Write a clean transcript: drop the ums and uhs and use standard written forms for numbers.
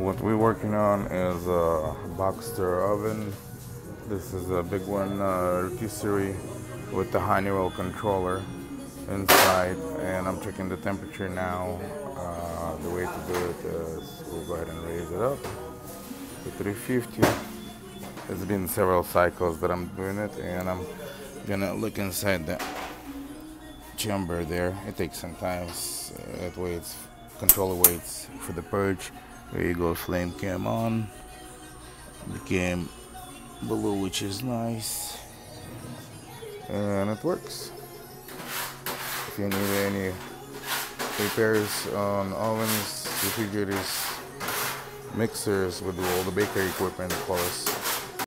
What we're working on is a Baxter Oven. This is a big one, rotisserie with the Honeywell controller inside, and I'm checking the temperature now. The way to do it is we'll go ahead and raise it up to 350. It's been several cycles that I'm doing it, and I'm gonna look inside the chamber there. It takes some time. It waits, controller waits for the purge. There you go, flame cam on, became blue, which is nice, and it works. If you need any repairs on ovens, refrigerators, mixers with all the bakery equipment, of course,